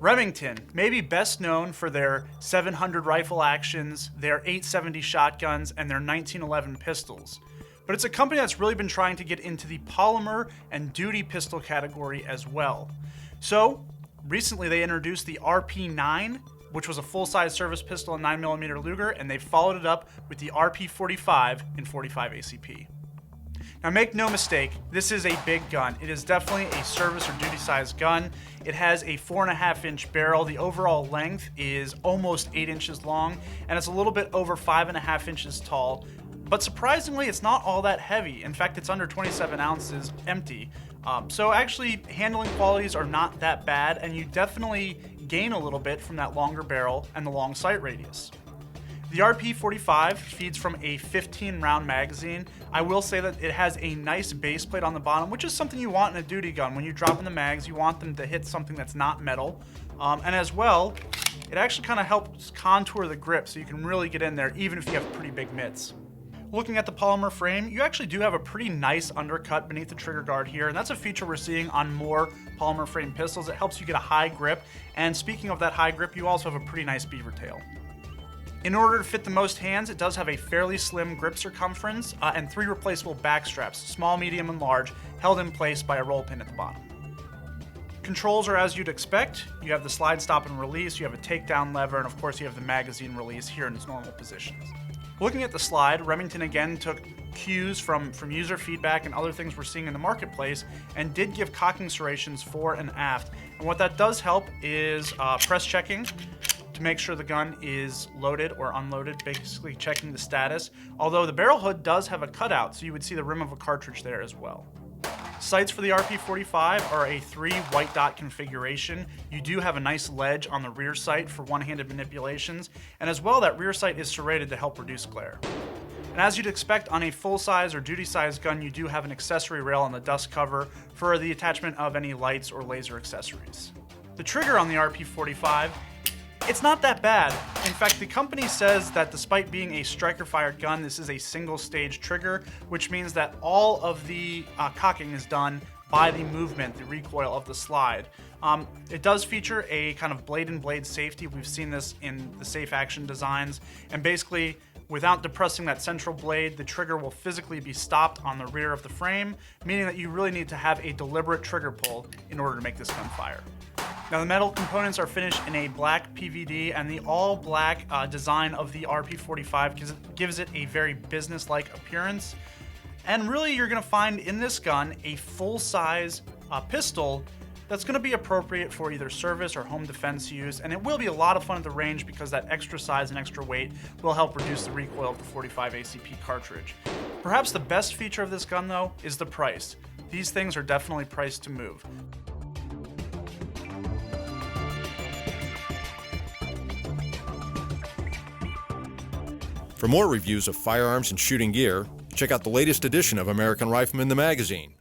Remington, maybe best known for their 700 rifle actions, their 870 shotguns, and their 1911 pistols. But it's a company that's really been trying to get into the polymer and duty pistol category as well. So, recently they introduced the RP9, which was a full-size service pistol and 9mm Luger, and they followed it up with the RP45 in 45 ACP. Now make no mistake, this is a big gun. It is definitely a service or duty size gun. It has a 4.5-inch barrel. The overall length is almost 8 inches long, and it's a little bit over 5.5 inches tall. But surprisingly, it's not all that heavy. In fact, it's under 27 ounces empty. So actually, handling qualities are not that bad, and you definitely gain a little bit from that longer barrel and the long sight radius. The RP45 feeds from a 15-round magazine. I will say that it has a nice base plate on the bottom, which is something you want in a duty gun. When you drop in the mags, you want them to hit something that's not metal. And as well, it actually kind of helps contour the grip so you can really get in there even if you have pretty big mitts. Looking at the polymer frame, you actually do have a pretty nice undercut beneath the trigger guard here, and that's a feature we're seeing on more polymer frame pistols. It helps you get a high grip, and speaking of that high grip, you also have a pretty nice beaver tail. In order to fit the most hands, it does have a fairly slim grip circumference and 3 replaceable back straps, small, medium, and large, held in place by a roll pin at the bottom. Controls are as you'd expect. You have the slide, stop, and release, you have a takedown lever, and of course you have the magazine release here in its normal positions. Looking at the slide, Remington again took cues from user feedback and other things we're seeing in the marketplace and did give cocking serrations fore and aft. And what that does help is press checking to make sure the gun is loaded or unloaded, basically checking the status. Although the barrel hood does have a cutout, so you would see the rim of a cartridge there as well. Sights for the RP45 are a 3 white dot configuration. You do have a nice ledge on the rear sight for one-handed manipulations, and as well that rear sight is serrated to help reduce glare. And as you'd expect on a full-size or duty-size gun, you do have an accessory rail on the dust cover for the attachment of any lights or laser accessories. The trigger on the RP45, it's not that bad. In fact, the company says that despite being a striker-fired gun, this is a single-stage trigger, which means that all of the cocking is done by the movement, the recoil of the slide. It does feature a kind of blade-in-blade safety. We've seen this in the safe action designs, and basically, without depressing that central blade, the trigger will physically be stopped on the rear of the frame, meaning that you really need to have a deliberate trigger pull in order to make this gun fire. Now the metal components are finished in a black PVD, and the all-black design of the RP45 gives it a very business-like appearance. And really you're going to find in this gun a full-size pistol that's going to be appropriate for either service or home defense use, and it will be a lot of fun at the range because that extra size and extra weight will help reduce the recoil of the 45 ACP cartridge. Perhaps the best feature of this gun though is the price. These things are definitely priced to move. For more reviews of firearms and shooting gear, check out the latest edition of American Rifleman the magazine.